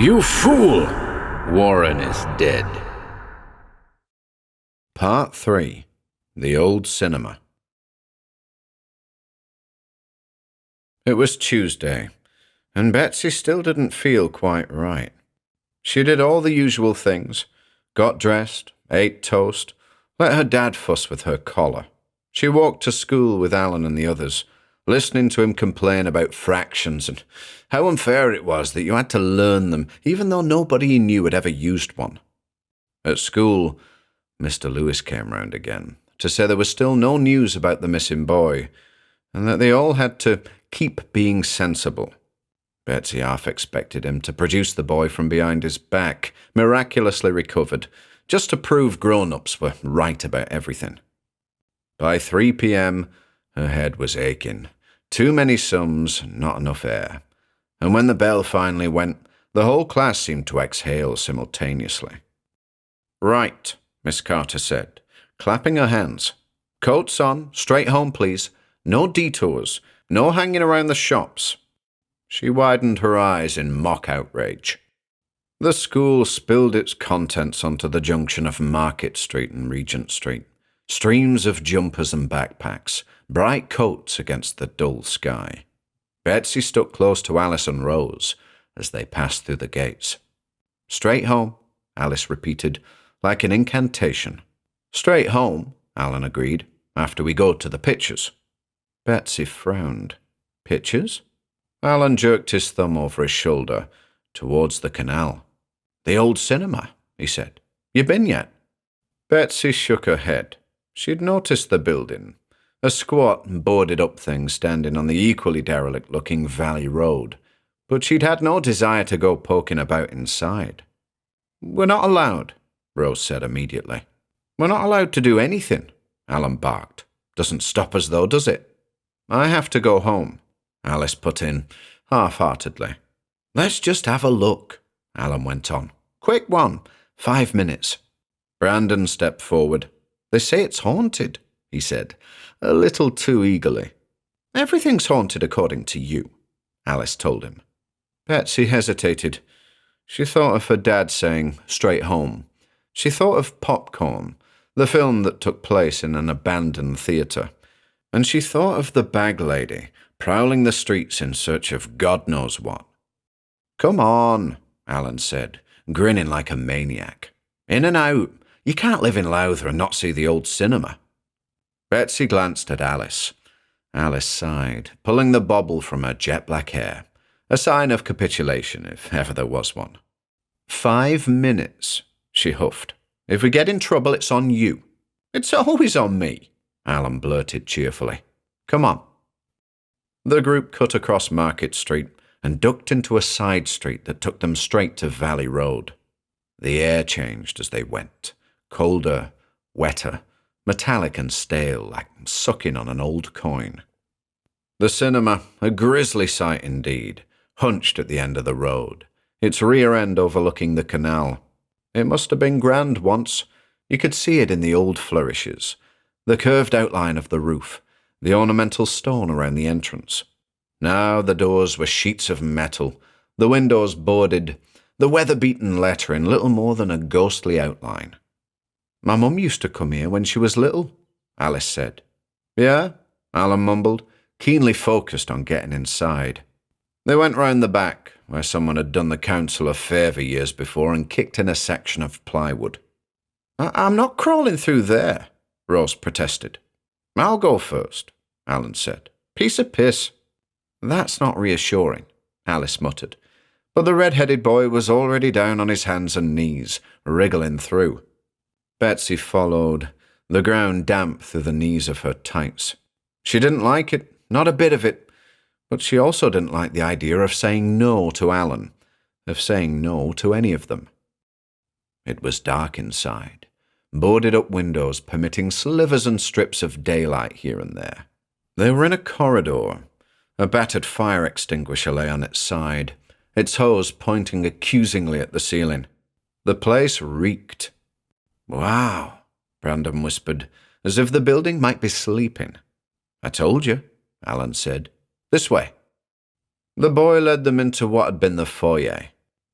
You fool! Warren is dead. Part 3. The Old Cinema. It was Tuesday, and Betsy still didn't feel quite right. She did all the usual things, got dressed, ate toast, let her dad fuss with her collar. She walked to school with Alan and the others, listening to him complain about fractions and how unfair it was that you had to learn them, even though nobody he knew had ever used one. At school, Mr. Lewis came round again to say there was still no news about the missing boy, and that they all had to keep being sensible. Betsy half expected him to produce the boy from behind his back, miraculously recovered, just to prove grown-ups were right about everything. By 3 p.m., her head was aching. Too many sums, not enough air. And when the bell finally went, the whole class seemed to exhale simultaneously. "Right," Miss Carter said, clapping her hands. "Coats on, straight home, please. No detours, no hanging around the shops." She widened her eyes in mock outrage. The school spilled its contents onto the junction of Market Street and Regent Street. Streams of jumpers and backpacks, bright coats against the dull sky. Betsy stuck close to Alice and Rose as they passed through the gates. "Straight home," Alice repeated, like an incantation. "Straight home," Alan agreed, "after we go to the pictures." Betsy frowned. "Pictures?" Alan jerked his thumb over his shoulder, towards the canal. "The old cinema," he said. "You been yet?" Betsy shook her head. She'd noticed the building, a squat, boarded-up thing standing on the equally derelict-looking Valley Road, but she'd had no desire to go poking about inside. "We're not allowed," Rose said immediately. "We're not allowed to do anything," Alan barked. "Doesn't stop us, though, does it?" "I have to go home," Alice put in, half-heartedly. "Let's just have a look," Alan went on. "Quick one, 5 minutes." Brandon stepped forward. "They say it's haunted," he said, a little too eagerly. "Everything's haunted according to you," Alice told him. Betsy hesitated. She thought of her dad saying, "straight home." She thought of Popcorn, the film that took place in an abandoned theatre. And she thought of the bag lady, prowling the streets in search of God knows what. "Come on," Alan said, grinning like a maniac. "In and out. You can't live in Lowther and not see the old cinema." Betsy glanced at Alice. Alice sighed, pulling the bobble from her jet-black hair, a sign of capitulation, if ever there was one. 5 minutes, she huffed. "If we get in trouble, it's on you." "It's always on me," Alan blurted cheerfully. "Come on." The group cut across Market Street and ducked into a side street that took them straight to Valley Road. The air changed as they went, colder, wetter, metallic and stale, like sucking on an old coin. The cinema, a grisly sight indeed, hunched at the end of the road, its rear end overlooking the canal. It must have been grand once. You could see it in the old flourishes, the curved outline of the roof, the ornamental stone around the entrance. Now the doors were sheets of metal, the windows boarded, the weather-beaten lettering little more than a ghostly outline. "My mum used to come here when she was little," Alice said. "Yeah?" Alan mumbled, keenly focused on getting inside. They went round the back, where someone had done the council a favour years before and kicked in a section of plywood. I'm not crawling through there," Rose protested. "I'll go first," Alan said. "Piece of piss." "That's not reassuring," Alice muttered. But the red-headed boy was already down on his hands and knees, wriggling through. Betsy followed, the ground damp through the knees of her tights. She didn't like it, not a bit of it, but she also didn't like the idea of saying no to Alan, of saying no to any of them. It was dark inside, boarded-up windows permitting slivers and strips of daylight here and there. They were in a corridor. A battered fire extinguisher lay on its side, its hose pointing accusingly at the ceiling. The place reeked. "Wow," Brandon whispered, as if the building might be sleeping. "I told you," Alan said. "This way." The boy led them into what had been the foyer.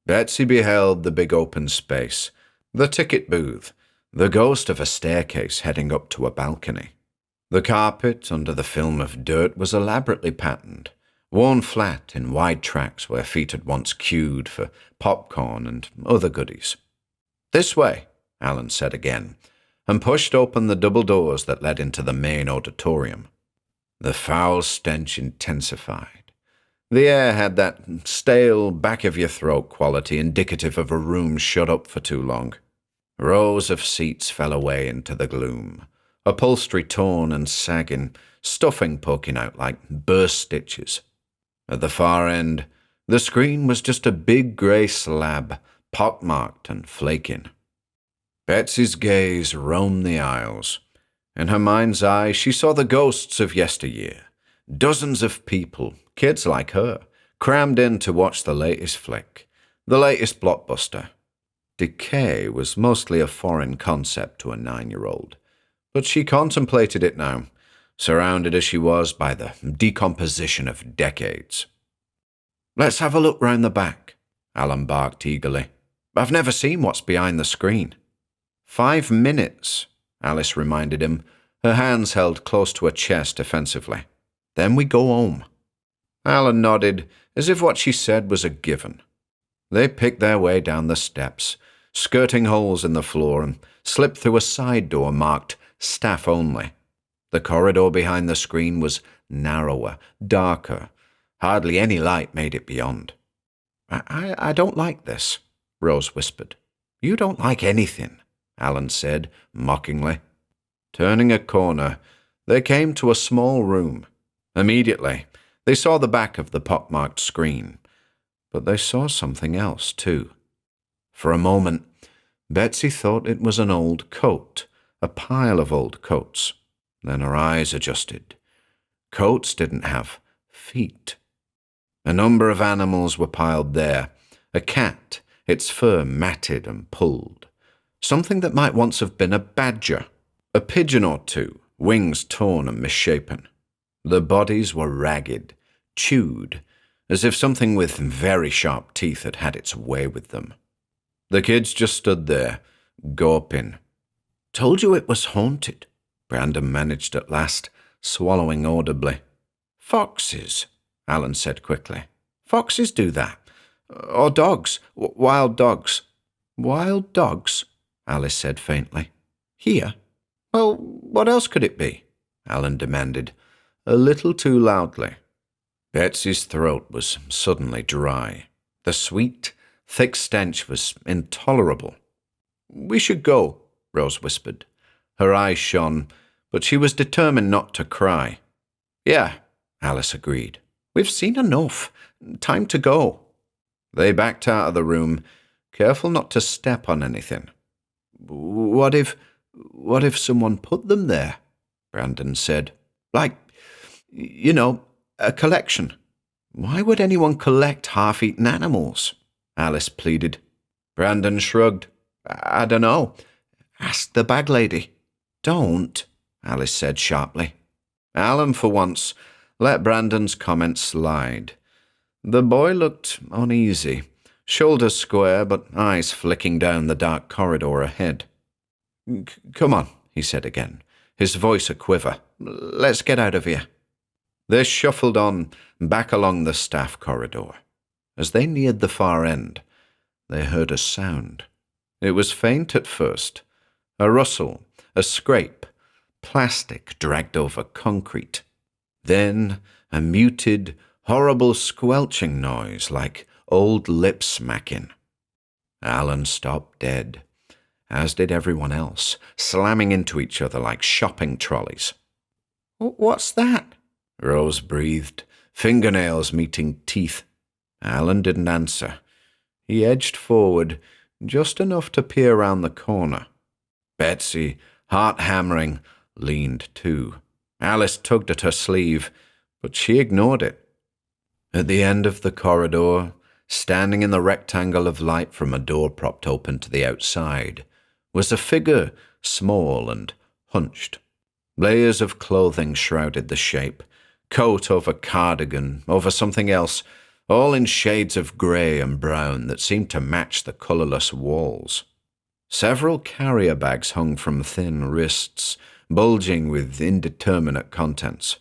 Betsy beheld the big open space, the ticket booth, the ghost of a staircase heading up to a balcony. The carpet under the film of dirt was elaborately patterned, worn flat in wide tracks where feet had once queued for popcorn and other goodies. "This way," Alan said again, and pushed open the double doors that led into the main auditorium. The foul stench intensified. The air had that stale, back-of-your-throat quality indicative of a room shut up for too long. Rows of seats fell away into the gloom, upholstery torn and sagging, stuffing poking out like burst stitches. At the far end, the screen was just a big grey slab, pockmarked and flaking. Betsy's gaze roamed the aisles. In her mind's eye, she saw the ghosts of yesteryear. Dozens of people, kids like her, crammed in to watch the latest flick, the latest blockbuster. Decay was mostly a foreign concept to a 9-year-old, but she contemplated it now, surrounded as she was by the decomposition of decades. "Let's have a look round the back," Alan barked eagerly. "I've never seen what's behind the screen." 5 minutes, Alice reminded him, her hands held close to her chest defensively. "Then we go home." Alan nodded, as if what she said was a given. They picked their way down the steps, skirting holes in the floor, and slipped through a side door marked "Staff Only." The corridor behind the screen was narrower, darker. Hardly any light made it beyond. I don't like this," Rose whispered. "You don't like anything," Alan said, mockingly. Turning a corner, they came to a small room. Immediately, they saw the back of the pockmarked screen. But they saw something else, too. For a moment, Betsy thought it was an old coat, a pile of old coats. Then her eyes adjusted. Coats didn't have feet. A number of animals were piled there. A cat, its fur matted and pulled. Something that might once have been a badger. A pigeon or two, wings torn and misshapen. The bodies were ragged, chewed, as if something with very sharp teeth had had its way with them. The kids just stood there, gawping. "Told you it was haunted," Brandon managed at last, swallowing audibly. "Foxes," Alan said quickly. "Foxes do that. Or dogs, wild dogs." "Wild dogs?" Alice said faintly. "Here? Well, what else could it be?" Alan demanded, a little too loudly. Betsy's throat was suddenly dry. The sweet, thick stench was intolerable. "We should go," Rose whispered. Her eyes shone, but she was determined not to cry. "Yeah," Alice agreed. "We've seen enough. Time to go." They backed out of the room, careful not to step on anything. What if someone put them there?" Brandon said. "Like, a collection." "Why would anyone collect half-eaten animals?" Alice pleaded. Brandon shrugged. "I don't know. Ask the bag lady." "Don't," Alice said sharply. Alan, for once, let Brandon's comment slide. The boy looked uneasy, shoulders square but eyes flicking down the dark corridor ahead. "Come on," he said again, his voice a quiver. "Let's get out of here." They shuffled on, back along the staff corridor. As they neared the far end, they heard a sound. It was faint at first, a rustle, a scrape, plastic dragged over concrete. Then a muted, horrible squelching noise like old lip smacking. Alan stopped dead, as did everyone else, slamming into each other like shopping trolleys. "What's that?" Rose breathed, fingernails meeting teeth. Alan didn't answer. He edged forward, just enough to peer round the corner. Betsy, heart hammering, leaned too. Alice tugged at her sleeve, but she ignored it. At the end of the corridor, standing in the rectangle of light from a door propped open to the outside, was a figure small and hunched. Layers of clothing shrouded the shape, coat over cardigan, over something else, all in shades of grey and brown that seemed to match the colourless walls. Several carrier bags hung from thin wrists, bulging with indeterminate contents.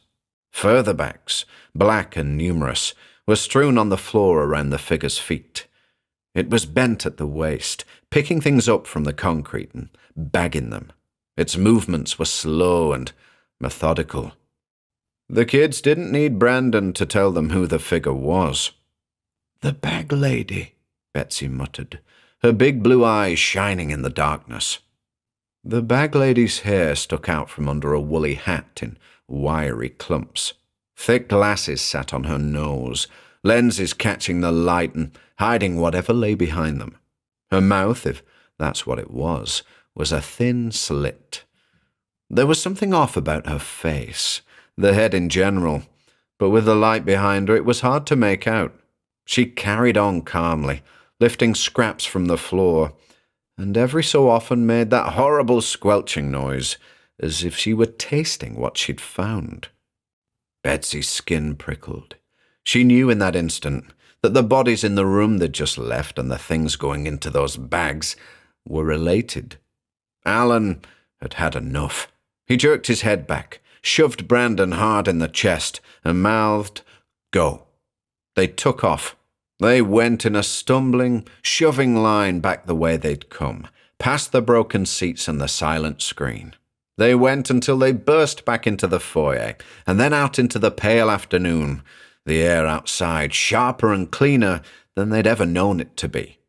Further bags, black and numerous, were strewn on the floor around the figure's feet. It was bent at the waist, picking things up from the concrete and bagging them. Its movements were slow and methodical. The kids didn't need Brandon to tell them who the figure was. "The bag lady," Betsy muttered, her big blue eyes shining in the darkness. The bag lady's hair stuck out from under a woolly hat in wiry clumps. Thick glasses sat on her nose, lenses catching the light and hiding whatever lay behind them. Her mouth, if that's what it was a thin slit. There was something off about her face, the head in general, but with the light behind her it was hard to make out. She carried on calmly, lifting scraps from the floor, and every so often made that horrible squelching noise, as if she were tasting what she'd found. Betsy's skin prickled. She knew in that instant that the bodies in the room they'd just left and the things going into those bags were related. Alan had had enough. He jerked his head back, shoved Brandon hard in the chest, and mouthed, "Go." They took off. They went in a stumbling, shoving line back the way they'd come, past the broken seats and the silent screen. They went until they burst back into the foyer, and then out into the pale afternoon, the air outside sharper and cleaner than they'd ever known it to be.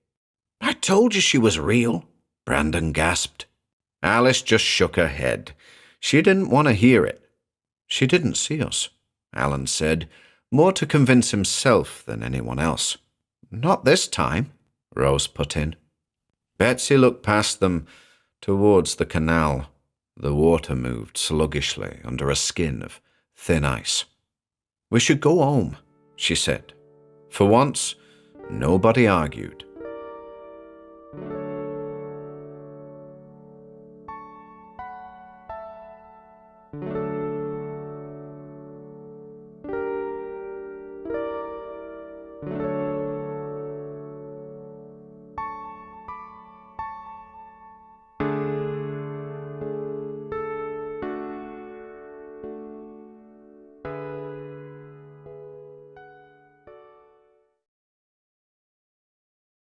"I told you she was real," Brandon gasped. Alice just shook her head. She didn't want to hear it. "She didn't see us," Alan said, more to convince himself than anyone else. "Not this time," Rose put in. Betsy looked past them towards the canal. The water moved sluggishly under a skin of thin ice. "We should go home," she said. For once, nobody argued.